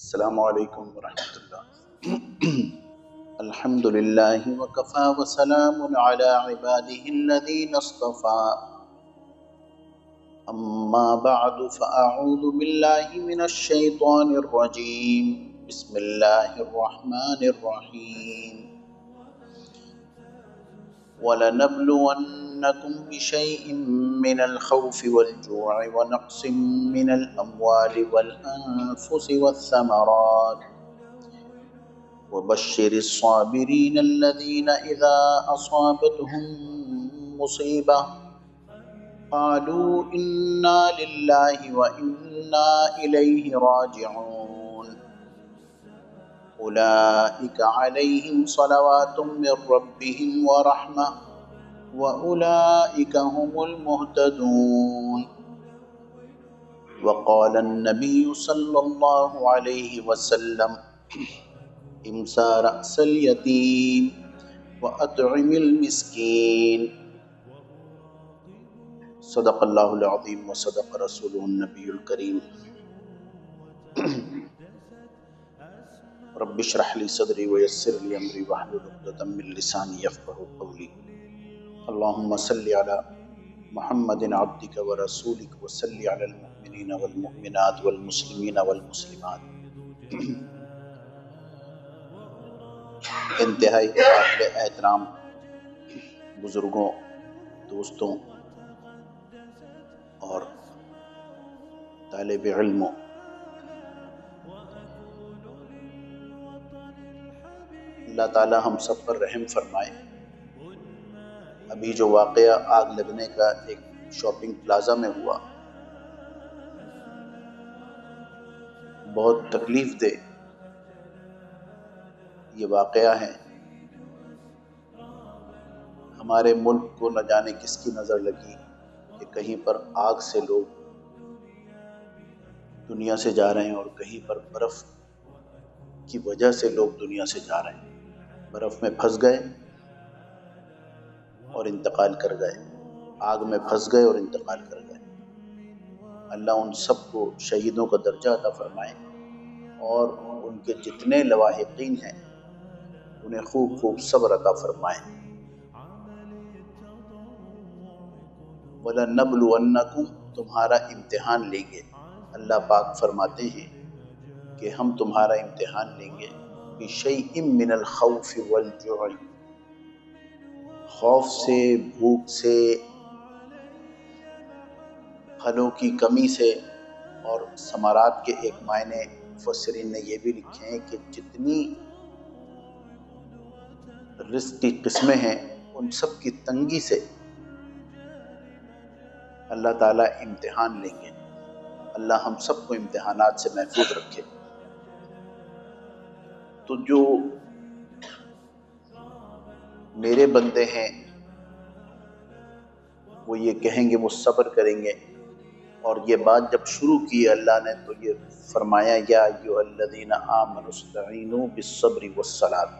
السلام علیکم ورحمۃ اللہ۔ الحمد للہ وکفی وسلام علی عباده الذین اصطفى، اما بعد فاعوذ باللہ من الشیطان الرجیم، بسم اللہ الرحمن الرحیم۔ وَلَنَبْلُوَنَّكُمْ بِشَيْءٍ مِّنَ الْخَوْفِ وَالْجُوعِ وَنَقْصٍ مِّنَ الْأَمْوَالِ وَالْأَنفُسِ وَالثَّمَرَاتِ وَبَشِّرِ الصَّابِرِينَ الَّذِينَ إِذَا أَصَابَتْهُم مُّصِيبَةٌ قَالُوا إِنَّا لِلَّهِ وَإِنَّا إِلَيْهِ راجعون، أُولَئِكَ عَلَيْهِمْ صَلَوَاتٌ مِّن رَّبِّهِمْ وَرَحْمَةٌ وَأُولَئِكَ هُمُ الْمُهْتَدُونَ۔ وقال النبي صلى الله عليه وسلم: امسا رأس اليتيم وأطعم المسكين۔ صدق اللہ العظیم وصدق رسولہ النبی الکریم۔ رب اشرح لي صدری ويسر لي امری واحلل عقدۃ من لسانی یفقهوا قولی۔ اللهم صل على محمد عبدك ورسولك وصل على المؤمنين والمؤمنات والمسلمين والمسلمات۔ انتہائی قابل احترام بزرگوں، دوستوں اور طالب علموں، اللہ تعالی ہم سب پر رحم فرمائے۔ ابھی جو واقعہ آگ لگنے کا ایک شاپنگ پلازا میں ہوا، بہت تکلیف دہ یہ واقعہ ہے۔ ہمارے ملک کو نہ جانے کس کی نظر لگی کہ کہیں پر آگ سے لوگ دنیا سے جا رہے ہیں اور کہیں پر برف کی وجہ سے لوگ دنیا سے جا رہے ہیں، برف میں پھنس گئے اور انتقال کر گئے، آگ میں پھنس گئے اور انتقال کر گئے۔ اللہ ان سب کو شہیدوں کا درجہ عطا فرمائے اور ان کے جتنے لواحقین ہیں انہیں خوب خوب صبر عطا فرمائے۔ وَلَنَبْلُوَنَّكُمْ، تمہارا امتحان لیں گے۔ اللہ پاک فرماتے ہیں کہ ہم تمہارا امتحان لیں گے بِشَيْءٍ مِّنَ الْخَوْفِ وَالْجُوعِ، خوف سے، بھوک سے، پھلوں کی کمی سے، اور ثمرات کے ایک معنی مفسرین نے یہ بھی لکھے ہیں کہ جتنی رزق کی قسمیں ہیں ان سب کی تنگی سے اللہ تعالیٰ امتحان لیں گے۔ اللہ ہم سب کو امتحانات سے محفوظ رکھے۔ تو جو میرے بندے ہیں وہ یہ کہیں گے، وہ صبر کریں گے، اور یہ بات جب شروع کی اللہ نے تو یہ فرمایا یا ایھا الذین آمنوا استعینوا بالصبر والصلاۃ۔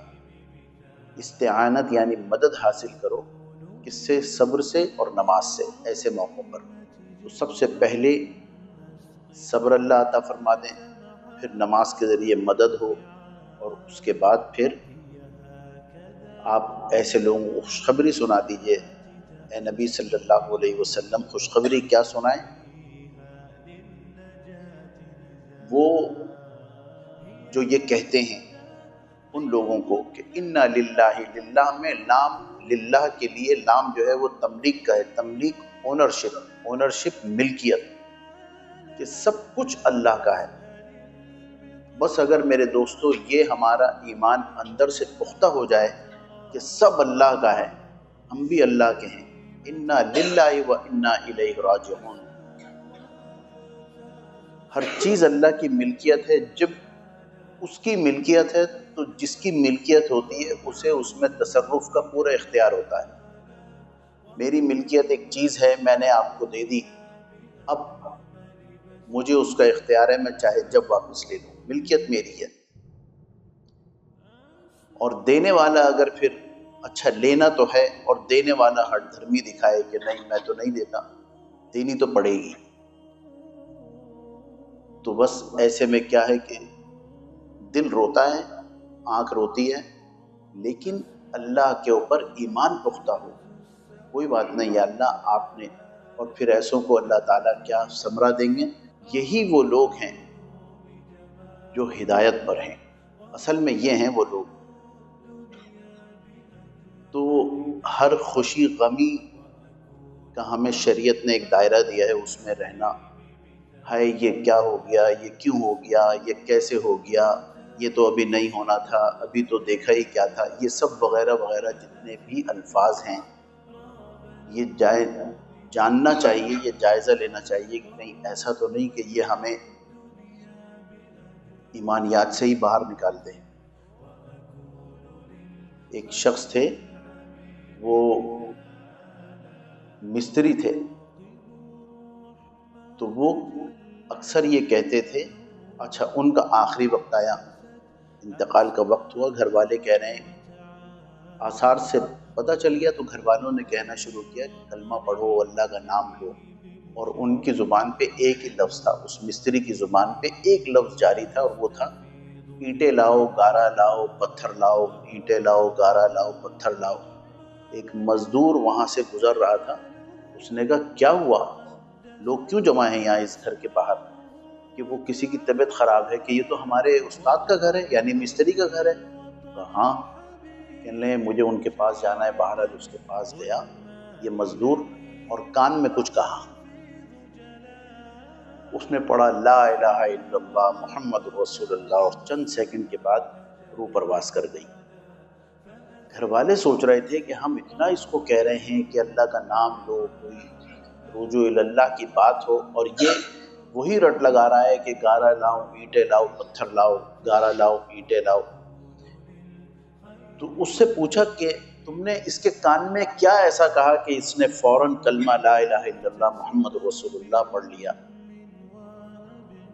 استعانت یعنی مدد حاصل کرو، کس سے؟ صبر سے اور نماز سے۔ ایسے موقعوں پر تو سب سے پہلے صبر اللہ عطا فرما دیں، پھر نماز کے ذریعے مدد ہو، اور اس کے بعد پھر آپ ایسے لوگوں کو خوشخبری سنا دیجئے۔ اے نبی صلی اللہ علیہ وسلم، خوشخبری کیا سنائیں؟ وہ جو یہ کہتے ہیں ان لوگوں کو کہ انا للہ، للہ میں لام، للہ کے لیے لام جو ہے وہ تملیک کا ہے۔ تملیک اونرشپ، اونرشپ ملکیت، کہ سب کچھ اللہ کا ہے۔ بس اگر میرے دوستو یہ ہمارا ایمان اندر سے پختہ ہو جائے کہ سب اللہ کا ہے، ہم بھی اللہ کے ہیں، انا للہ و انا الیہ راجعون، ہر چیز اللہ کی ملکیت ہے۔ جب اس کی ملکیت ہے تو جس کی ملکیت ہوتی ہے اسے اس میں تصرف کا پورا اختیار ہوتا ہے۔ میری ملکیت ایک چیز ہے، میں نے آپ کو دے دی، اب مجھے اس کا اختیار ہے، میں چاہے جب واپس لے لوں، ملکیت میری ہے۔ اور دینے والا اگر پھر اچھا لینا تو ہے، اور دینے والا ہٹ دھرمی دکھائے کہ نہیں میں تو نہیں دیتا، دینی تو پڑے گی، تو بس ایسے میں کیا ہے کہ دل روتا ہے، آنکھ روتی ہے، لیکن اللہ کے اوپر ایمان پختہ ہو، کوئی بات نہیں یا اللہ آپ نے، اور پھر ایسوں کو اللہ تعالیٰ کیا ثمرہ دیں گے۔ یہی وہ لوگ ہیں جو ہدایت پر ہیں، اصل میں یہ ہیں وہ لوگ۔ تو ہر خوشی غمی کا ہمیں شریعت نے ایک دائرہ دیا ہے، اس میں رہنا ہے۔ یہ کیا ہو گیا، یہ کیوں ہو گیا، یہ کیسے ہو گیا، یہ تو ابھی نہیں ہونا تھا، ابھی تو دیکھا ہی کیا تھا، یہ سب وغیرہ وغیرہ جتنے بھی الفاظ ہیں، یہ جاننا چاہیے، یہ جائزہ لینا چاہیے کہ کہیں ایسا تو نہیں کہ یہ ہمیں ایمانیات سے ہی باہر نکال دیں۔ ایک شخص تھے، وہ مستری تھے، تو وہ اکثر یہ کہتے تھے، اچھا ان کا آخری وقت آیا، انتقال کا وقت ہوا، گھر والے کہہ رہے ہیں، آثار سے پتہ چل گیا، تو گھر والوں نے کہنا شروع کیا کہ کلمہ پڑھو، اللہ کا نام لو، اور ان کی زبان پہ ایک ہی لفظ تھا، اس مستری کی زبان پہ ایک لفظ جاری تھا، اور وہ تھا اینٹیں لاؤ، گارا لاؤ، پتھر لاؤ، اینٹیں لاؤ، گارا لاؤ، پتھر لاؤ۔ ایک مزدور وہاں سے گزر رہا تھا، اس نے کہا کیا ہوا، لوگ کیوں جمع ہیں یہاں اس گھر کے باہر، کہ وہ کسی کی طبیعت خراب ہے، کہ یہ تو ہمارے استاد کا گھر ہے، یعنی مستری کا گھر ہے۔ کہا ہاں، کہنے لگے مجھے ان کے پاس جانا ہے۔ بہرحال اس کے پاس گیا یہ مزدور، اور کان میں کچھ کہا، اس نے پڑھا لا الہ الا اللہ محمد رسول اللہ، اور چند سیکنڈ کے بعد روح پرواز کر گئی۔ گھر والے سوچ رہے تھے کہ ہم اتنا اس کو کہہ رہے ہیں کہ اللہ کا نام لو، کوئی رجوع اللہ کی بات ہو، اور یہ وہی رٹ لگا رہا ہے کہ گارا لاؤ، اینٹیں لاؤ، پتھر لاؤ، گارا لاؤ، اینٹیں لاؤ۔ تو اس سے پوچھا کہ تم نے اس کے کان میں کیا ایسا کہا کہ اس نے فوراً کلمہ لا الہ الا اللہ محمد رسول اللہ پڑھ لیا؟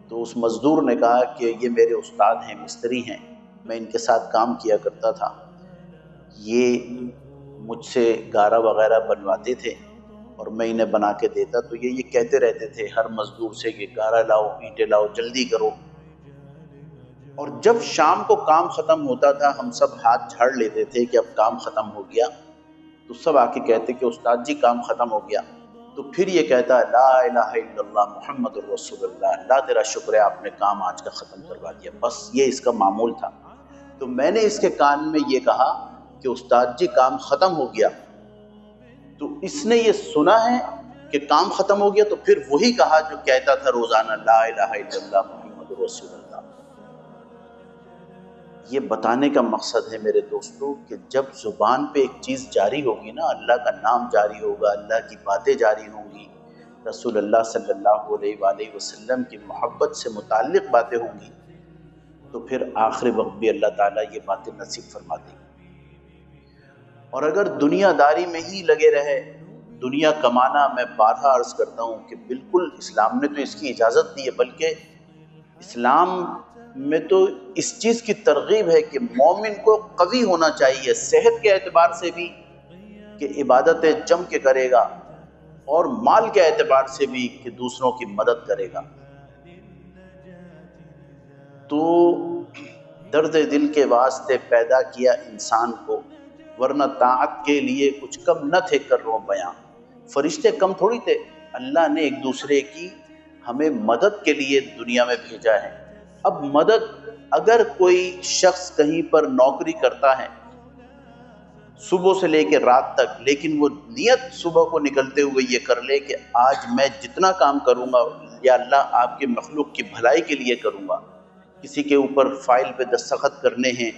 تو اس مزدور نے کہا کہ یہ میرے استاد ہیں، مستری ہیں، میں ان کے ساتھ کام کیا کرتا تھا، یہ مجھ سے گارا وغیرہ بنواتے تھے اور میں انہیں بنا کے دیتا، تو یہ کہتے رہتے تھے ہر مزدور سے کہ گارا لاؤ، اینٹیں لاؤ، جلدی کرو۔ اور جب شام کو کام ختم ہوتا تھا، ہم سب ہاتھ جھاڑ لیتے تھے کہ اب کام ختم ہو گیا، تو سب آ کے کہتے کہ استاد جی کام ختم ہو گیا، تو پھر یہ کہتا لا الہ الا اللہ محمد رسول اللہ، اللہ تیرا شکر ہے آپ نے کام آج کا ختم کروا دیا، بس یہ اس کا معمول تھا۔ تو میں نے اس کے کان میں یہ کہا کہ استاد جی کام ختم ہو گیا، تو اس نے یہ سنا ہے کہ کام ختم ہو گیا، تو پھر وہی کہا جو کہتا تھا روزانہ لا الہ الا اللہ محمد رسول اللہ۔ یہ بتانے کا مقصد ہے میرے دوستو کہ جب زبان پہ ایک چیز جاری ہوگی نا، اللہ کا نام جاری ہوگا، اللہ کی باتیں جاری ہوں گی، رسول اللہ صلی اللہ علیہ وآلہ وسلم کی محبت سے متعلق باتیں ہوں گی، تو پھر آخر وقت بھی اللہ تعالیٰ یہ باتیں نصیب فرما دیں گے۔ اور اگر دنیا داری میں ہی لگے رہے، دنیا کمانا، میں بارہا عرض کرتا ہوں کہ بالکل اسلام نے تو اس کی اجازت دی ہے، بلکہ اسلام میں تو اس چیز کی ترغیب ہے کہ مومن کو قوی ہونا چاہیے، صحت کے اعتبار سے بھی کہ عبادتیں جم کے کرے گا، اور مال کے اعتبار سے بھی کہ دوسروں کی مدد کرے گا۔ تو درد دل کے واسطے پیدا کیا انسان کو، ورنہ طاعت کے لیے کچھ کم نہ تھے کرو بیاں۔ فرشتے کم تھوڑی تھے، اللہ نے ایک دوسرے کی ہمیں مدد کے لیے دنیا میں بھیجا ہے۔ اب مدد، اگر کوئی شخص کہیں پر نوکری کرتا ہے صبح سے لے کے رات تک، لیکن وہ نیت صبح کو نکلتے ہوئے یہ کر لے کہ آج میں جتنا کام کروں گا یا اللہ آپ کے مخلوق کی بھلائی کے لیے کروں گا، کسی کے اوپر فائل پہ دستخط کرنے ہیں،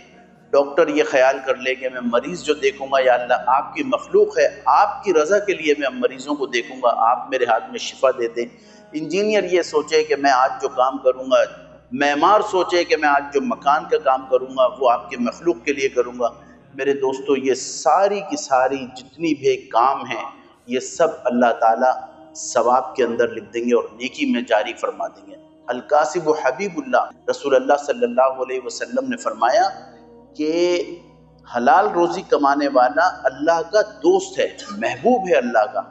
ڈاکٹر یہ خیال کر لے کہ میں مریض جو دیکھوں گا یا اللہ آپ کی مخلوق ہے، آپ کی رضا کے لیے میں مریضوں کو دیکھوں گا، آپ میرے ہاتھ میں شفا دے دیں۔ انجینئر یہ سوچے کہ میں آج جو کام کروں گا، معمار سوچے کہ میں آج جو مکان کا کام کروں گا وہ آپ کے مخلوق کے لیے کروں گا۔ میرے دوستو یہ ساری کی ساری جتنی بھی کام ہیں، یہ سب اللہ تعالیٰ ثواب کے اندر لکھ دیں گے اور نیکی میں جاری فرما دیں گے۔ الکاسب و حبیب اللہ، رسول اللہ صلی اللہ علیہ وسلم نے فرمایا کہ حلال روزی کمانے والا اللہ کا دوست ہے، محبوب ہے اللہ کا۔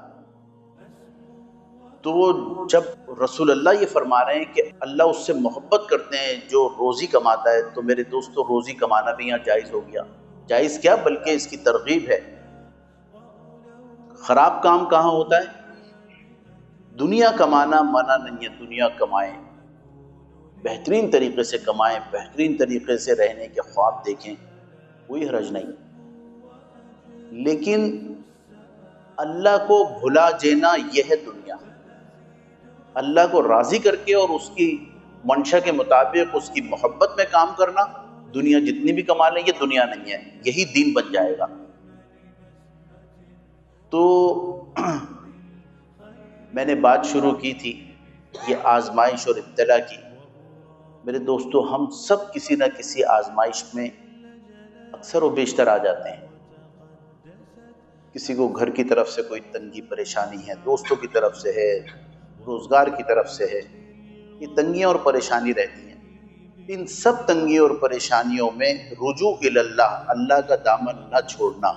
تو جب رسول اللہ یہ فرما رہے ہیں کہ اللہ اس سے محبت کرتے ہیں جو روزی کماتا ہے، تو میرے دوستو روزی کمانا بھی یہاں جائز ہو گیا۔ جائز کیا بلکہ اس کی ترغیب ہے۔ خراب کام کہاں ہوتا ہے؟ دنیا کمانا منع نہیں ہے، دنیا کمائیں، بہترین طریقے سے کمائیں، بہترین طریقے سے رہنے کے خواب دیکھیں، کوئی حرج نہیں، لیکن اللہ کو بھلا جینا یہ ہے دنیا۔ اللہ کو راضی کر کے اور اس کی منشا کے مطابق اس کی محبت میں کام کرنا، دنیا جتنی بھی کما لیں یہ دنیا نہیں ہے، یہی دین بن جائے گا۔ تو میں نے بات شروع کی تھی یہ آزمائش اور ابتلا کی۔ میرے دوستو ہم سب کسی نہ کسی آزمائش میں اکثر و بیشتر آ جاتے ہیں۔ کسی کو گھر کی طرف سے کوئی تنگی پریشانی ہے، دوستوں کی طرف سے ہے، روزگار کی طرف سے ہے، یہ تنگیاں اور پریشانی رہتی ہیں۔ ان سب تنگیوں اور پریشانیوں میں رجوع الی اللہ، اللہ کا دامن نہ چھوڑنا،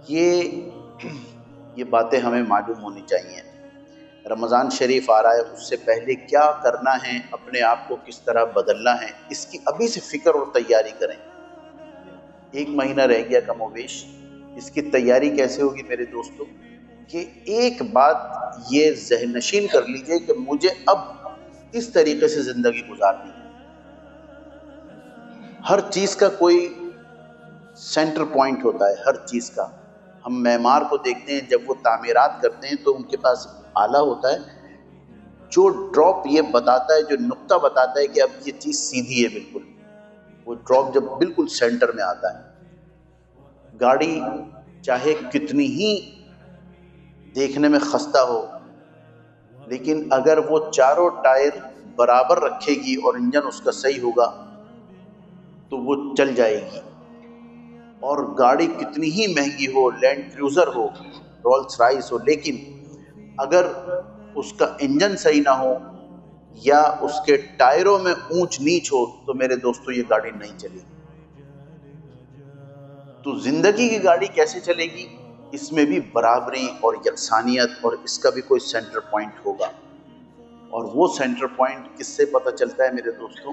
یہ باتیں ہمیں معلوم ہونی چاہیے۔ رمضان شریف آ رہا ہے، اس سے پہلے کیا کرنا ہے، اپنے آپ کو کس طرح بدلنا ہے، اس کی ابھی سے فکر اور تیاری کریں۔ 1 مہینہ رہ گیا کم و بیش، اس کی تیاری کیسے ہوگی میرے دوستو؟ کہ ایک بات یہ ذہن نشین کر لیجئے کہ مجھے اب اس طریقے سے زندگی گزارنی ہے۔ ہر چیز کا کوئی سینٹر پوائنٹ ہوتا ہے، ہر چیز کا۔ ہم معمار کو دیکھتے ہیں، جب وہ تعمیرات کرتے ہیں تو ان کے پاس آلہ ہوتا ہے جو ڈراپ یہ بتاتا ہے، جو نقطہ بتاتا ہے کہ اب یہ چیز سیدھی ہے بالکل۔ وہ ڈراپ جب بالکل سینٹر میں آتا ہے، گاڑی چاہے کتنی ہی دیکھنے میں خستہ ہو، لیکن اگر وہ چاروں ٹائر برابر رکھے گی اور انجن اس کا صحیح ہوگا تو وہ چل جائے گی۔ اور گاڑی کتنی ہی مہنگی ہو، لینڈ کروزر ہو، رولس رائس ہو، لیکن اگر اس کا انجن صحیح نہ ہو یا اس کے ٹائروں میں اونچ نیچ ہو تو میرے دوستو یہ گاڑی نہیں چلے گی۔ تو زندگی کی گاڑی کیسے چلے گی؟ اس میں بھی برابری اور یکسانیت اور اس کا بھی کوئی سینٹر پوائنٹ ہوگا۔ اور وہ سینٹر پوائنٹ کس سے پتہ چلتا ہے میرے دوستوں؟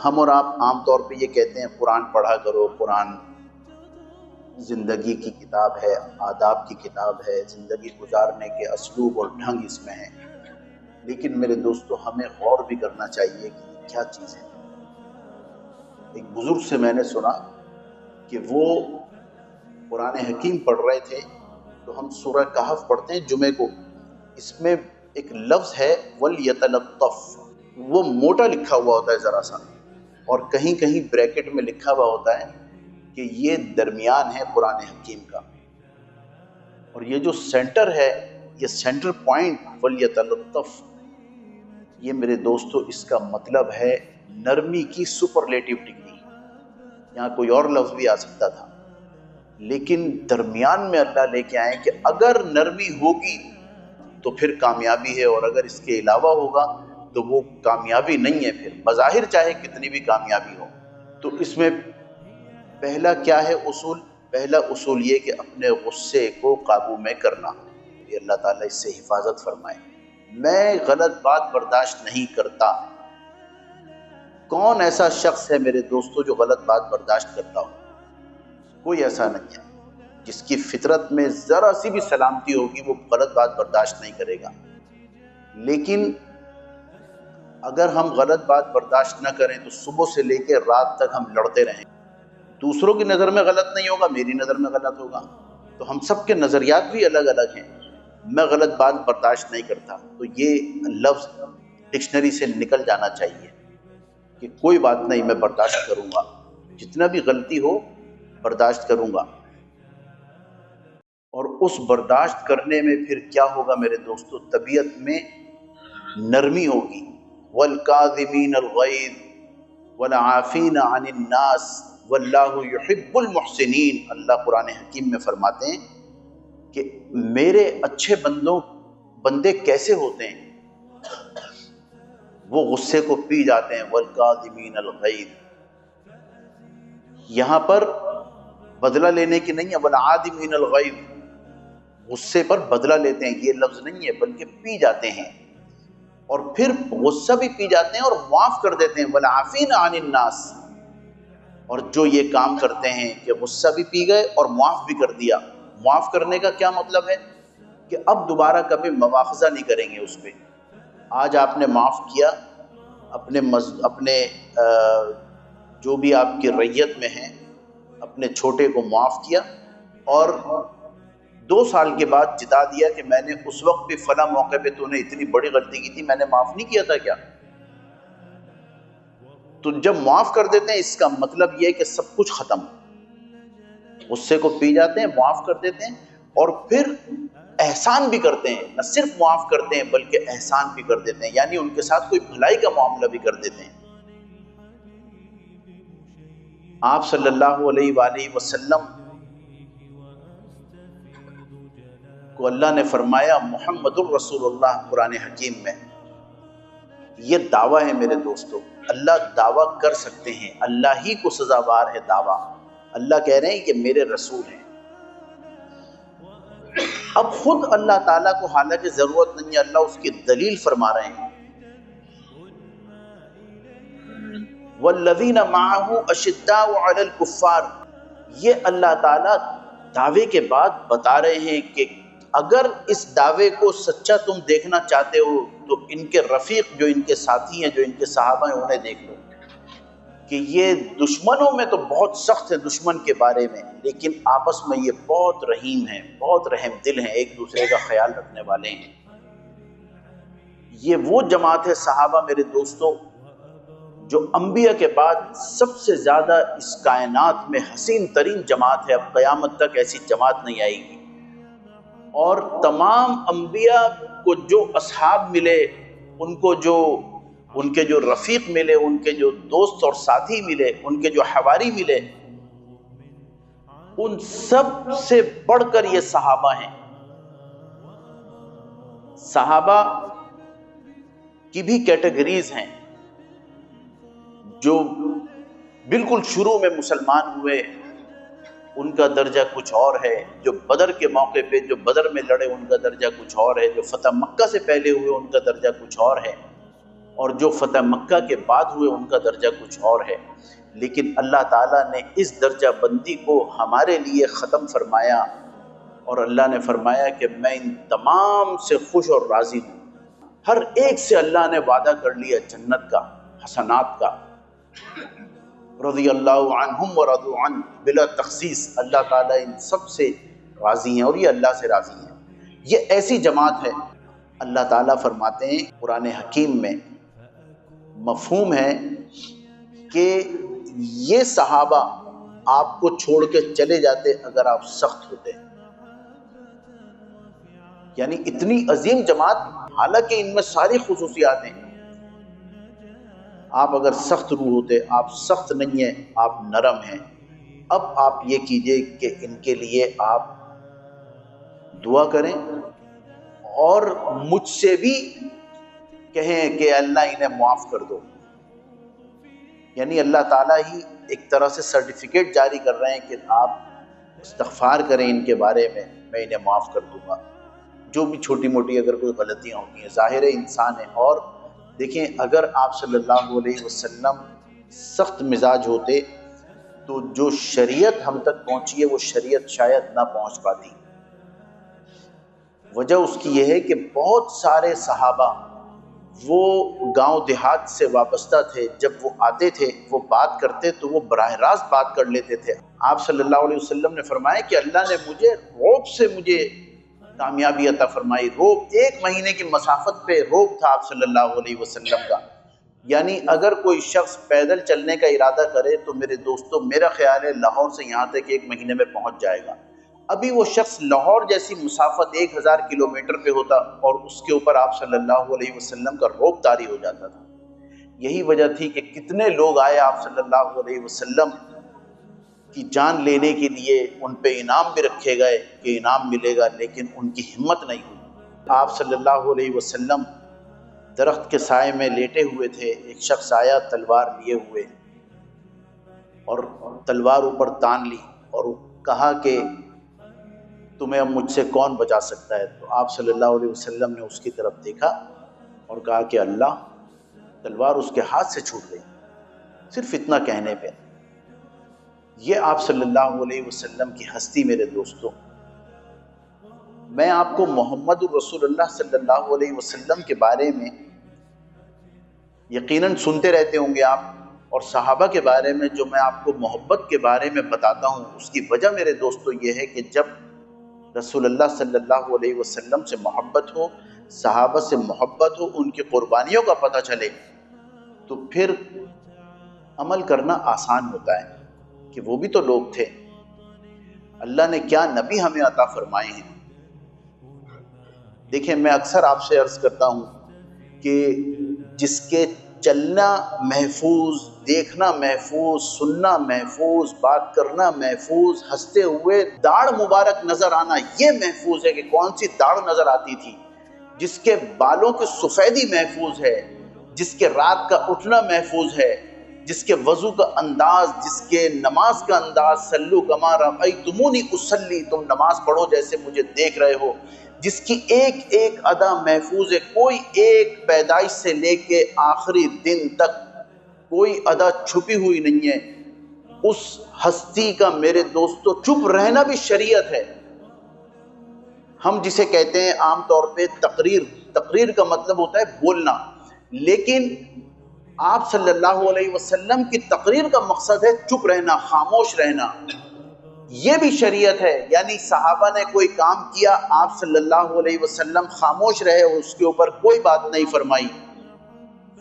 ہم اور آپ عام طور پہ یہ کہتے ہیں قرآن پڑھا کرو، قرآن زندگی کی کتاب ہے، آداب کی کتاب ہے، زندگی گزارنے کے اسلوب اور ڈھنگ اس میں ہے، لیکن میرے دوستو ہمیں غور بھی کرنا چاہیے کہ یہ کیا چیز ہے۔ ایک بزرگ سے میں نے سنا کہ وہ قرآن حکیم پڑھ رہے تھے، تو ہم سورہ کہف پڑھتے ہیں جمعے کو، اس میں ایک لفظ ہے وَلْيَتَلَطَّفْ، وہ موٹا لکھا ہوا ہوتا ہے ذرا سا، اور کہیں کہیں بریکٹ میں لکھا ہوا ہوتا ہے کہ یہ درمیان ہے قرآن حکیم کا، اور یہ جو سینٹر ہے، یہ سینٹر پوائنٹ وَلْيَتَلَطَّفْ، یہ میرے دوستو اس کا مطلب ہے نرمی کی سپرلیٹیو ڈگری۔ یہاں کوئی اور لفظ بھی آ سکتا تھا، لیکن درمیان میں اللہ لے کے آئے کہ اگر نرمی ہوگی تو پھر کامیابی ہے، اور اگر اس کے علاوہ ہوگا تو وہ کامیابی نہیں ہے۔ پھر بظاہر چاہے کتنی بھی کامیابی ہو، تو اس میں پہلا کیا ہے اصول؟ پہلا اصول یہ کہ اپنے غصے کو قابو میں کرنا۔ یہ اللہ تعالیٰ اس سے حفاظت فرمائے۔ میں غلط بات برداشت نہیں کرتا۔ کون ایسا شخص ہے میرے دوستو جو غلط بات برداشت کرتا ہو؟ کوئی ایسا نہیں ہے۔ جس کی فطرت میں ذرا سی بھی سلامتی ہوگی وہ غلط بات برداشت نہیں کرے گا۔ لیکن اگر ہم غلط بات برداشت نہ کریں تو صبح سے لے کے رات تک ہم لڑتے رہیں۔ دوسروں کی نظر میں غلط نہیں ہوگا، میری نظر میں غلط ہوگا، تو ہم سب کے نظریات بھی الگ الگ ہیں۔ میں غلط بات برداشت نہیں کرتا، تو یہ لفظ ڈکشنری سے نکل جانا چاہیے کہ کوئی بات نہیں، میں برداشت کروں گا، جتنا بھی غلطی ہو برداشت کروں گا۔ اور اس برداشت کرنے میں پھر کیا ہوگا میرے دوستو؟ طبیعت میں نرمی ہوگی۔ وَالْكَاظِمِينَ الْغَيْظَ وَالْعَافِينَ عَنِ النَّاسِ وَاللَّهُ يُحِبُّ الْمُحْسِنِينَ۔ اللہ قرآن حکیم میں فرماتے ہیں کہ میرے اچھے بندے کیسے ہوتے ہیں؟ وہ غصے کو پی جاتے ہیں۔ وَالْكَاظِمِينَ الْغَيْظَ، یہاں پر بدلہ لینے کی نہیں ہے، وَالْعَادِمِينَ الْغَيْظَ، غصے پر بدلہ لیتے ہیں، یہ لفظ نہیں ہے بلکہ پی جاتے ہیں، اور پھر غصہ بھی پی جاتے ہیں اور معاف کر دیتے ہیں، والعافین عن الناس۔ اور جو یہ کام کرتے ہیں کہ غصہ بھی پی گئے اور معاف بھی کر دیا، معاف کرنے کا کیا مطلب ہے کہ اب دوبارہ کبھی مواخذہ نہیں کریں گے اس پہ۔ آج آپ نے معاف کیا، اپنے جو بھی آپ کی ریت میں ہیں اپنے چھوٹے کو معاف کیا، اور 2 سال کے بعد جتا دیا کہ میں نے اس وقت بھی فلاں موقع پہ تو نے اتنی بڑی غلطی کی تھی، میں نے معاف نہیں کیا تھا کیا؟ تو جب معاف کر دیتے ہیں اس کا مطلب یہ ہے کہ سب کچھ ختم، غصے کو پی جاتے ہیں، معاف کر دیتے ہیں، اور پھر احسان بھی کرتے ہیں، نہ صرف معاف کرتے ہیں بلکہ احسان بھی کر دیتے ہیں، یعنی ان کے ساتھ کوئی بھلائی کا معاملہ بھی کر دیتے ہیں۔ آپ صلی اللہ علیہ وآلہ وسلم کو اللہ نے فرمایا محمد الرسول اللہ قرآن حکیم میں۔ یہ دعویٰ ہے میرے دوستو، اللہ دعویٰ کر سکتے ہیں، اللہ ہی کو سزاوار ہے دعویٰ۔ اللہ کہہ رہے ہیں کہ میرے رسول ہیں۔ اب خود اللہ تعالیٰ کو حالانکہ ضرورت نہیں ہے، اللہ اس کی دلیل فرما رہے ہیں، وَالَّذِينَ مَعَهُ أَشِدَّاءُ عَلَى الْكُفَّارِ۔ یہ اللہ تعالیٰ دعوے کے بعد بتا رہے ہیں کہ اگر اس دعوے کو سچا تم دیکھنا چاہتے ہو تو ان کے رفیق جو ان کے ساتھی ہیں، جو ان کے صحابہ ہیں، انہیں دیکھ لو کہ یہ دشمنوں میں تو بہت سخت ہے دشمن کے بارے میں، لیکن آپس میں یہ بہت رحیم ہیں، بہت رحم دل ہیں، ایک دوسرے کا خیال رکھنے والے ہیں۔ یہ وہ جماعت ہے صحابہ میرے دوستوں جو انبیاء کے بعد سب سے زیادہ اس کائنات میں حسین ترین جماعت ہے، اب قیامت تک ایسی جماعت نہیں آئے گی۔ اور تمام انبیاء کو جو اصحاب ملے، ان کے جو رفیق ملے، ان کے جو دوست اور ساتھی ملے، ان کے جو حواری ملے، ان سب سے بڑھ کر یہ صحابہ ہیں۔ صحابہ کی بھی کیٹیگریز ہیں، جو بالکل شروع میں مسلمان ہوئے ان کا درجہ کچھ اور ہے، جو بدر کے موقع پہ جو بدر میں لڑے ان کا درجہ کچھ اور ہے، جو فتح مکہ سے پہلے ہوئے ان کا درجہ کچھ اور ہے، اور جو فتح مکہ کے بعد ہوئے ان کا درجہ کچھ اور ہے۔ لیکن اللہ تعالیٰ نے اس درجہ بندی کو ہمارے لیے ختم فرمایا، اور اللہ نے فرمایا کہ میں ان تمام سے خوش اور راضی ہوں۔ ہر ایک سے اللہ نے وعدہ کر لیا جنت کا، حسنات کا۔ رضی اللہ عنہم ورضوا عنہ، بلا تخصیص اللہ تعالیٰ ان سب سے راضی ہیں اور یہ اللہ سے راضی ہیں۔ یہ ایسی جماعت ہے، اللہ تعالیٰ فرماتے ہیں قرآن حکیم میں، مفہوم ہے کہ یہ صحابہ آپ کو چھوڑ کے چلے جاتے اگر آپ سخت ہوتے، یعنی اتنی عظیم جماعت، حالانکہ ان میں ساری خصوصیات ہیں۔ آپ اگر سخت روح ہوتے، آپ سخت نہیں ہیں، آپ نرم ہیں۔ اب آپ یہ کیجئے کہ ان کے لیے آپ دعا کریں اور مجھ سے بھی کہیں کہ اللہ انہیں معاف کر دو، یعنی اللہ تعالیٰ ہی ایک طرح سے سرٹیفکیٹ جاری کر رہے ہیں کہ آپ استغفار کریں ان کے بارے میں انہیں معاف کر دوں گا، جو بھی چھوٹی موٹی اگر کوئی غلطیاں ہوتی ہیں، ظاہر انسان ہے۔ اور دیکھیں اگر آپ صلی اللہ علیہ وسلم سخت مزاج ہوتے تو جو شریعت ہم تک پہنچی ہے وہ شریعت شاید نہ پہنچ پاتی۔ وجہ اس کی یہ ہے کہ بہت سارے صحابہ وہ گاؤں دیہات سے وابستہ تھے، جب وہ آتے تھے وہ بات کرتے تو وہ براہ راست بات کر لیتے تھے۔ آپ صلی اللہ علیہ وسلم نے فرمایا کہ اللہ نے مجھے رعب سے کامیابی عطا فرمائی۔ روب 1 مہینے کی مسافت پہ روب تھا آپ صلی اللہ علیہ وسلم کا، یعنی اگر کوئی شخص پیدل چلنے کا ارادہ کرے تو میرے دوستو میرا خیال ہے لاہور سے یہاں تک 1 مہینے میں پہنچ جائے گا۔ ابھی وہ شخص لاہور جیسی مسافت 1000 کلومیٹر پہ ہوتا اور اس کے اوپر آپ صلی اللہ علیہ وسلم کا روب طاری ہو جاتا تھا۔ یہی وجہ تھی کہ کتنے لوگ آئے آپ صلی اللہ علیہ وسلم کی جان لینے کے لیے، ان پہ انعام بھی رکھے گئے کہ انعام ملے گا، لیکن ان کی ہمت نہیں ہوئی۔ آپ صلی اللہ علیہ وسلم درخت کے سائے میں لیٹے ہوئے تھے، ایک شخص آیا تلوار لیے ہوئے اور تلوار اوپر تان لی اور کہا کہ تمہیں اب مجھ سے کون بچا سکتا ہے؟ تو آپ صلی اللہ علیہ وسلم نے اس کی طرف دیکھا اور کہا کہ اللہ، تلوار اس کے ہاتھ سے چھوٹ گئی، صرف اتنا کہنے پہ۔ یہ آپ صلی اللہ علیہ وسلم کی ہستی میرے دوستوں۔ میں آپ کو محمد الرسول اللہ صلی اللہ علیہ وسلم کے بارے میں یقیناً سنتے رہتے ہوں گے آپ، اور صحابہ کے بارے میں جو میں آپ کو محبت کے بارے میں بتاتا ہوں، اس کی وجہ میرے دوستو یہ ہے کہ جب رسول اللہ صلی اللہ علیہ وسلم سے محبت ہو، صحابہ سے محبت ہو، ان کی قربانیوں کا پتہ چلے، تو پھر عمل کرنا آسان ہوتا ہے کہ وہ بھی تو لوگ تھے، اللہ نے کیا نبی ہمیں عطا فرمائے ہیں۔ دیکھیں، میں اکثر آپ سے عرض کرتا ہوں کہ جس کے چلنا محفوظ، دیکھنا محفوظ، سننا محفوظ، بات کرنا محفوظ، ہنستے ہوئے داڑھ مبارک نظر آنا یہ محفوظ ہے کہ کون سی داڑھ نظر آتی تھی، جس کے بالوں کی سفیدی محفوظ ہے، جس کے رات کا اٹھنا محفوظ ہے، جس کے وضو کا انداز، جس کے نماز کا انداز، صلو کما رأیتمونی اصلی، تم نماز پڑھو جیسے مجھے دیکھ رہے ہو، جس کی ایک ایک ادا محفوظ ہے، کوئی ایک پیدائش سے لے کے آخری دن تک کوئی ادا چھپی ہوئی نہیں ہے، اس ہستی کا میرے دوستو چپ رہنا بھی شریعت ہے۔ ہم جسے کہتے ہیں عام طور پہ تقریر کا مطلب ہوتا ہے بولنا، لیکن آپ صلی اللہ علیہ وسلم کی تقریر کا مقصد ہے چپ رہنا، خاموش رہنا، یہ بھی شریعت ہے۔ یعنی صحابہ نے کوئی کام کیا، آپ صلی اللہ علیہ وسلم خاموش رہے، اس کے اوپر کوئی بات نہیں فرمائی،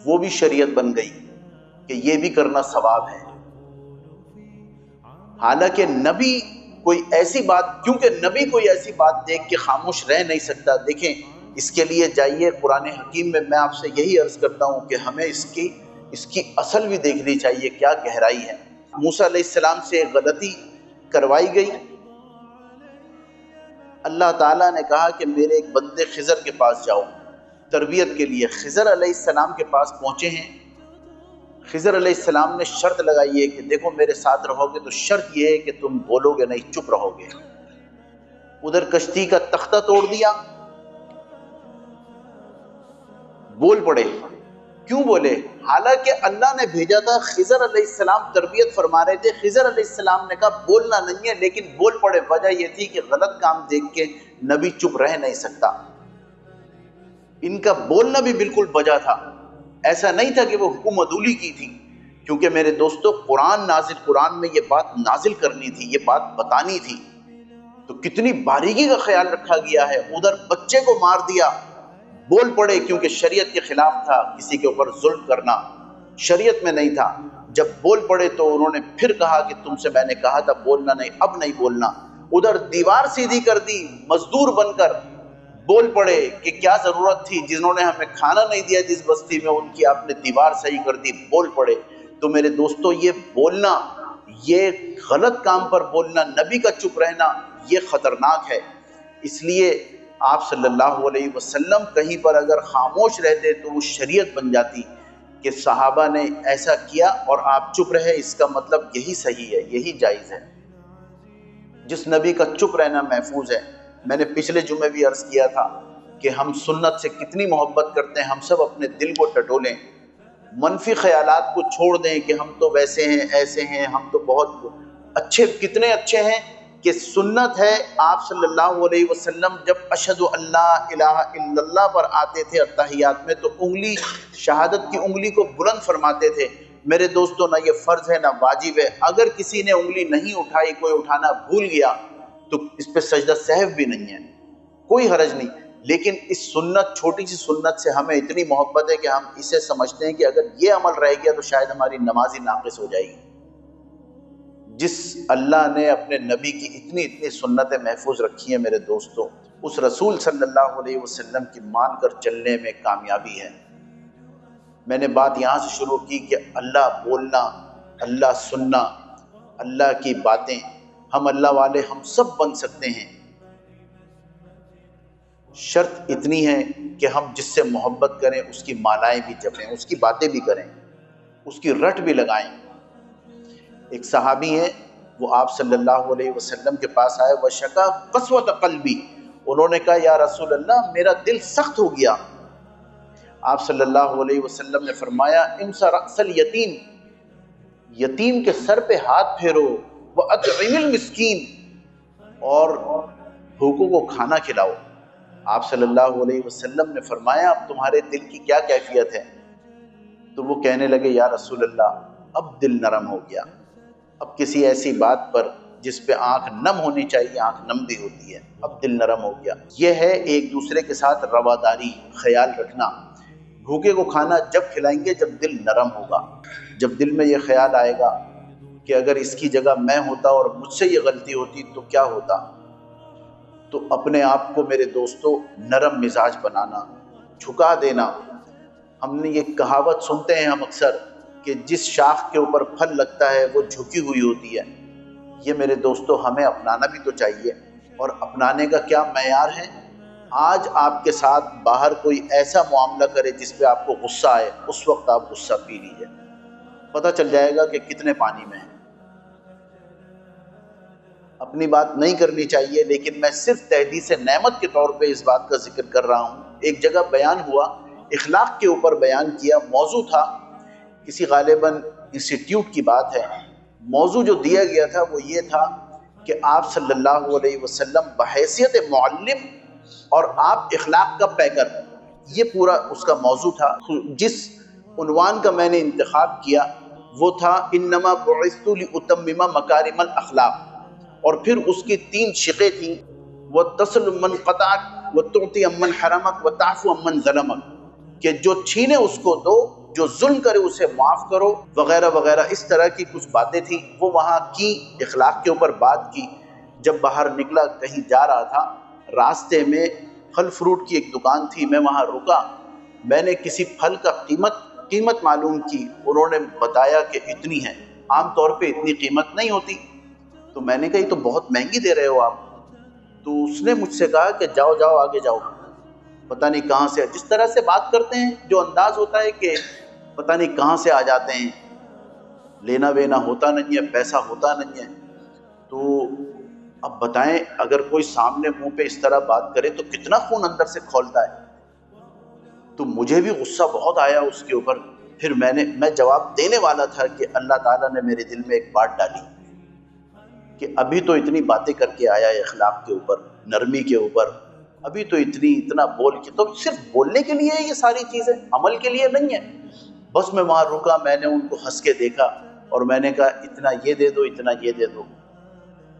وہ بھی شریعت بن گئی کہ یہ بھی کرنا ثواب ہے۔ حالانکہ نبی کوئی ایسی بات، کیونکہ نبی کوئی ایسی بات دیکھ کے خاموش رہ نہیں سکتا۔ دیکھیں، اس کے لیے جائیے قرآن حکیم میں آپ سے یہی عرض کرتا ہوں کہ ہمیں اس کی اصل بھی دیکھنی چاہیے، کیا گہرائی ہے۔ موسیٰ علیہ السلام سے ایک غلطی کروائی گئی، اللہ تعالیٰ نے کہا کہ میرے ایک بندے خضر کے پاس جاؤ تربیت کے لیے۔ خضر علیہ السلام کے پاس پہنچے ہیں، خضر علیہ السلام نے شرط لگائی ہے کہ دیکھو میرے ساتھ رہو گے تو شرط یہ ہے کہ تم بولو گے نہیں، چپ رہو گے۔ ادھر کشتی کا تختہ توڑ دیا، بول پڑے۔ کیوں بولے؟ حالانکہ اللہ نے بھیجا تھا، خضر علیہ السلام تربیت فرما رہے تھے، خضر علیہ السلام نے کہا بولنا نہیں ہے، لیکن بول پڑے۔ وجہ یہ تھی کہ غلط کام دیکھ کے نبی چپ رہ نہیں سکتا، ان کا بولنا بھی بالکل بجا تھا، ایسا نہیں تھا کہ وہ حکم عدولی کی تھی، کیونکہ میرے دوستو قرآن میں یہ بات نازل کرنی تھی، یہ بات بتانی تھی، تو کتنی باریکی کا خیال رکھا گیا ہے۔ ادھر بچے کو مار دیا، بول پڑے، کیونکہ شریعت کے خلاف تھا، کسی کے اوپر ظلم کرنا شریعت میں نہیں تھا۔ جب بول پڑے تو انہوں نے پھر کہا کہ تم سے میں نے کہا تھا بولنا نہیں، اب نہیں بولنا۔ ادھر دیوار سیدھی کر دی، مزدور بن کر بول پڑے کہ کیا ضرورت تھی، جنہوں نے ہمیں کھانا نہیں دیا جس بستی میں، ان کی آپ نے دیوار صحیح کر دی، بول پڑے۔ تو میرے دوستو، یہ بولنا، یہ غلط کام پر بولنا، نبی کا چپ رہنا، یہ خطرناک ہے۔ اس لیے آپ صلی اللہ علیہ وسلم کہیں پر اگر خاموش رہتے تو وہ شریعت بن جاتی کہ صحابہ نے ایسا کیا اور آپ چپ رہے، اس کا مطلب یہی صحیح ہے، یہی جائز ہے۔ جس نبی کا چپ رہنا محفوظ ہے۔ میں نے پچھلے جمعے بھی عرض کیا تھا کہ ہم سنت سے کتنی محبت کرتے ہیں، ہم سب اپنے دل کو ٹٹولیں، منفی خیالات کو چھوڑ دیں کہ ہم تو ویسے ہیں، ایسے ہیں، ہم تو بہت اچھے، کتنے اچھے ہیں کہ سنت ہے۔ آپ صلی اللہ علیہ وسلم جب اشہد ان لا الہ الا اللہ پر آتے تھے اتحیات میں، تو انگلی، شہادت کی انگلی کو بلند فرماتے تھے۔ میرے دوستو، نہ یہ فرض ہے نہ واجب ہے، اگر کسی نے انگلی نہیں اٹھائی، کوئی اٹھانا بھول گیا تو اس پہ سجدہ سہو بھی نہیں ہے، کوئی حرج نہیں۔ لیکن اس سنت، چھوٹی سی سنت سے ہمیں اتنی محبت ہے کہ ہم اسے سمجھتے ہیں کہ اگر یہ عمل رہ گیا تو شاید ہماری نماز ہی ناقص ہو جائے گی۔ جس اللہ نے اپنے نبی کی اتنی سنتیں محفوظ رکھی ہیں میرے دوستوں، اس رسول صلی اللہ علیہ وسلم کی مان کر چلنے میں کامیابی ہے۔ میں نے بات یہاں سے شروع کی کہ اللہ بولنا، اللہ سننا، اللہ کی باتیں، ہم اللہ والے ہم سب بن سکتے ہیں، شرط اتنی ہے کہ ہم جس سے محبت کریں اس کی مالائیں بھی جپیں، اس کی باتیں بھی کریں، اس کی رٹ بھی لگائیں۔ ایک صحابی ہیں وہ آپ صلی اللہ علیہ وسلم کے پاس آئے، وشکا قسوۃ قلبی، انہوں نے کہا یا رسول اللہ میرا دل سخت ہو گیا۔ آپ صلی اللہ علیہ وسلم نے فرمایا امسح رأس الیتیم، یتیم کے سر پہ ہاتھ پھیرو، وَأَطْعِمِ الْمِسْكِينَ، اور بھوکوں کو کھانا کھلاؤ۔ آپ صلی اللہ علیہ وسلم نے فرمایا اب تمہارے دل کی کیا کیفیت ہے؟ تو وہ کہنے لگے یا رسول اللہ اب دل نرم ہو گیا، اب کسی ایسی بات پر جس پہ آنکھ نم ہونی چاہیے آنکھ نم بھی ہوتی ہے، اب دل نرم ہو گیا۔ یہ ہے ایک دوسرے کے ساتھ رواداری، خیال رکھنا۔ بھوکے کو کھانا جب کھلائیں گے جب دل نرم ہوگا، جب دل میں یہ خیال آئے گا کہ اگر اس کی جگہ میں ہوتا اور مجھ سے یہ غلطی ہوتی تو کیا ہوتا۔ تو اپنے آپ کو میرے دوستو نرم مزاج بنانا، جھکا دینا۔ ہم نے یہ کہاوت سنتے ہیں ہم اکثر کہ جس شاخ کے اوپر پھل لگتا ہے وہ جھکی ہوئی ہوتی ہے، یہ میرے دوستو ہمیں اپنانا بھی تو چاہیے۔ اور اپنانے کا کیا معیار ہے؟ آج آپ کے ساتھ باہر کوئی ایسا معاملہ کرے جس پہ آپ کو غصہ آئے، اس وقت آپ غصہ پی لیجئے، پتہ چل جائے گا کہ کتنے پانی میں ہیں۔ اپنی بات نہیں کرنی چاہیے، لیکن میں صرف تحدیث نعمت کے طور پہ اس بات کا ذکر کر رہا ہوں۔ ایک جگہ بیان ہوا، اخلاق کے اوپر بیان کیا، موضوع تھا کسی غالباً انسٹیٹیوٹ کی بات ہے۔ موضوع جو دیا گیا تھا وہ یہ تھا کہ آپ صلی اللہ علیہ وسلم بحیثیت معلم اور آپ اخلاق کا پیکر، یہ پورا اس کا موضوع تھا۔ جس عنوان کا میں نے انتخاب کیا وہ تھا انما بعثت لاتمم مکارم الاخلاق، اور پھر اس کی 3 شقیں تھیں، وتصل من قطعک وتعطی من حرمک وتعفو من ظلمک، کہ جو چھینے اس کو دو، جو ظلم کرے اسے معاف کرو، وغیرہ وغیرہ۔ اس طرح کی کچھ باتیں تھیں، وہ وہاں کی اخلاق کے اوپر بات کی۔ جب باہر نکلا کہیں جا رہا تھا، راستے میں پھل فروٹ کی ایک دکان تھی، میں وہاں رکا، میں نے کسی پھل کا قیمت معلوم کی، انہوں نے بتایا کہ اتنی ہے، عام طور پہ اتنی قیمت نہیں ہوتی۔ تو میں نے کہا یہ تو بہت مہنگی دے رہے ہو آپ۔ تو اس نے مجھ سے کہا کہ جاؤ جاؤ آگے جاؤ، پتہ نہیں کہاں سے، جس طرح سے بات کرتے ہیں جو انداز ہوتا ہے کہ پتہ نہیں کہاں سے آ جاتے ہیں، لینا وینا ہوتا نہیں ہے، پیسہ ہوتا نہیں ہے۔ تو اب بتائیں اگر کوئی سامنے منہ پہ اس طرح بات کرے تو کتنا خون اندر سے کھولتا ہے۔ تو مجھے بھی غصہ بہت آیا اس کے اوپر۔ پھر میں جواب دینے والا تھا کہ اللہ تعالیٰ نے میرے دل میں ایک بات ڈالی کہ ابھی تو اتنی باتیں کر کے آیا ہے اخلاق کے اوپر، نرمی کے اوپر، ابھی تو اتنا بول کے، تو صرف بولنے کے لیے ہے یہ ساری چیزیں، عمل کے لیے نہیں ہے۔ بس میں وہاں رکا، میں نے ان کو ہنس کے دیکھا اور میں نے کہا اتنا یہ دے دو، اتنا یہ دے دو۔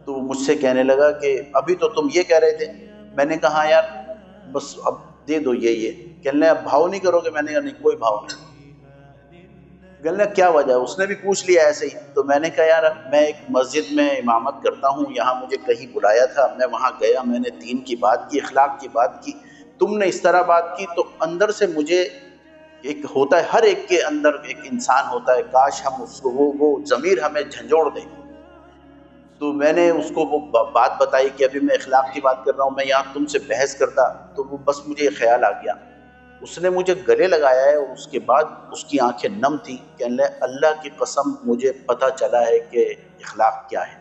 تو مجھ سے کہنے لگا کہ ابھی تو تم یہ کہہ رہے تھے۔ میں نے کہا ہاں یار بس اب دے دو یہ۔ کہنے لگا اب بھاؤ نہیں کرو گے؟ میں نے کہا نہیں کوئی بھاؤ نہیں۔ کہنے لگا کیا وجہ؟ اس نے بھی پوچھ لیا ایسے ہی۔ تو میں نے کہا یار میں ایک مسجد میں امامت کرتا ہوں، یہاں مجھے کہیں بلایا تھا، میں وہاں گیا، میں نے دین کی بات کی، اخلاق کی بات کی، تم نے اس طرح بات کی، تو اندر سے مجھے ایک ہوتا ہے، ہر ایک کے اندر ایک انسان ہوتا ہے، کاش ہم اس کو وہ ضمیر ہمیں جھنجھوڑ دے۔ تو میں نے اس کو وہ بات بتائی کہ ابھی میں اخلاق کی بات کر رہا ہوں، میں یہاں تم سے بحث کرتا، تو وہ بس مجھے یہ خیال آ گیا۔ اس نے مجھے گلے لگایا ہے اور اس کے بعد اس کی آنکھیں نم تھیں، کہنے لگا اللہ کی قسم مجھے پتہ چلا ہے کہ اخلاق کیا ہے،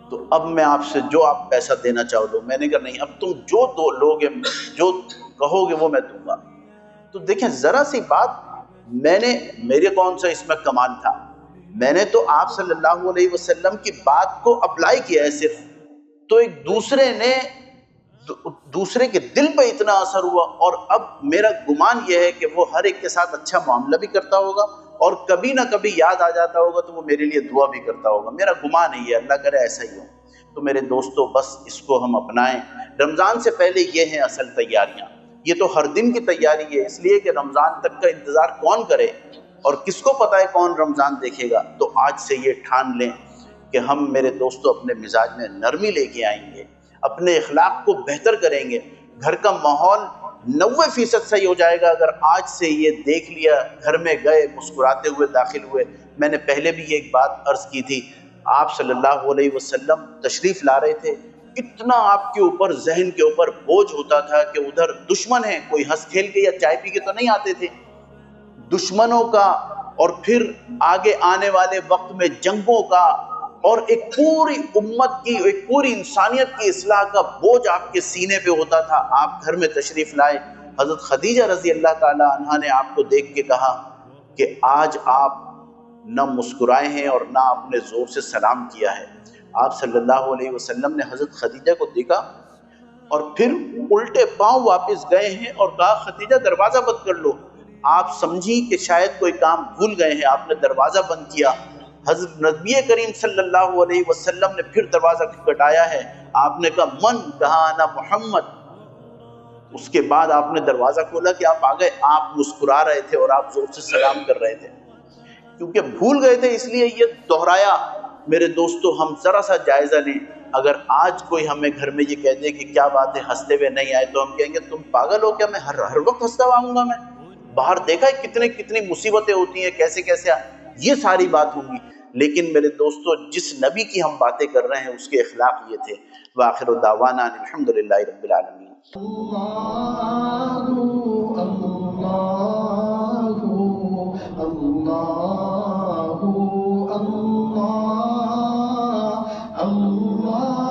تو اب میں آپ سے جو آپ پیسہ دینا چاہو دو۔ میں نے کہا نہیں، اب تم جو دو لوگے، جو کہو گے وہ میں دوں گا۔ تو دیکھیں ذرا سی بات، میرے کون سا اس میں کمال تھا، میں نے تو آپ صلی اللہ علیہ وسلم کی بات کو اپلائی کیا ہے صرف، تو ایک دوسرے کے دل پہ اتنا اثر ہوا۔ اور اب میرا گمان یہ ہے کہ وہ ہر ایک کے ساتھ اچھا معاملہ بھی کرتا ہوگا اور کبھی نہ کبھی یاد آ جاتا ہوگا تو وہ میرے لیے دعا بھی کرتا ہوگا۔ میرا گمان ہے یہ، اللہ کرے ایسا ہی ہو۔ تو میرے دوستو بس اس کو ہم اپنائیں۔ رمضان سے پہلے یہ ہیں اصل تیاریاں، یہ تو ہر دن کی تیاری ہے، اس لیے کہ رمضان تک کا انتظار کون کرے اور کس کو پتہ ہے کون رمضان دیکھے گا۔ تو آج سے یہ ٹھان لیں کہ ہم میرے دوستو اپنے مزاج میں نرمی لے کے آئیں گے، اپنے اخلاق کو بہتر کریں گے، گھر کا ماحول 90% صحیح ہو جائے گا اگر آج سے یہ دیکھ لیا، گھر میں گئے مسکراتے ہوئے داخل ہوئے۔ میں نے پہلے بھی یہ ایک بات عرض کی تھی، آپ صلی اللہ علیہ وسلم تشریف لا رہے تھے، اتنا آپ کے اوپر ذہن کے اوپر بوجھ ہوتا تھا کہ ادھر دشمن ہے، کوئی ہنس کھیل کے یا چائے پی کے تو نہیں آتے تھے، دشمنوں کا اور پھر آگے آنے والے وقت میں جنگوں کا اور ایک پوری امت کی، ایک پوری انسانیت کی اصلاح کا بوجھ آپ کے سینے پہ ہوتا تھا. آپ گھر میں تشریف لائے، حضرت خدیجہ رضی اللہ تعالی عنہا نے آپ کو دیکھ کے کہا کہ آج آپ نہ مسکرائے ہیں اور نہ آپ نے زور سے سلام کیا ہے. آپ صلی اللہ علیہ وسلم نے حضرت خدیجہ کو دیکھا اور پھر الٹے پاؤں واپس گئے ہیں اور کہا خدیجہ دروازہ بند کر لو. آپ سمجھی کہ شاید کوئی کام بھول گئے ہیں، آپ نے دروازہ بند کیا. حضرت نبی کریم صلی اللہ علیہ وسلم نے پھر دروازہ کھٹکھٹایا ہے. آپ نے کہا من، کہا انا محمد. اس کے بعد آپ نے دروازہ کھولا کہ آپ آ گئے. آپ مسکرا رہے تھے اور آپ زور سے سلام کر رہے تھے کیونکہ بھول گئے تھے، اس لیے یہ دہرایا. میرے دوستو، ہم ذرا سا جائزہ لیں. اگر آج کوئی ہمیں گھر میں یہ کہہ دے کہ کیا بات ہے ہنستے ہوئے نہیں آئے، تو ہم کہیں گے تم پاگل ہو کیا؟ میں ہر وقت ہنستا ہوا آؤں گا؟ میں باہر دیکھا ہے کتنی مصیبتیں ہوتی ہیں، کیسے یہ ساری بات ہوگی. لیکن میرے دوستو، جس نبی کی ہم باتیں کر رہے ہیں اس کے اخلاق یہ تھے. وآخر دعوانا الحمدللہ رب العالمین. اللہ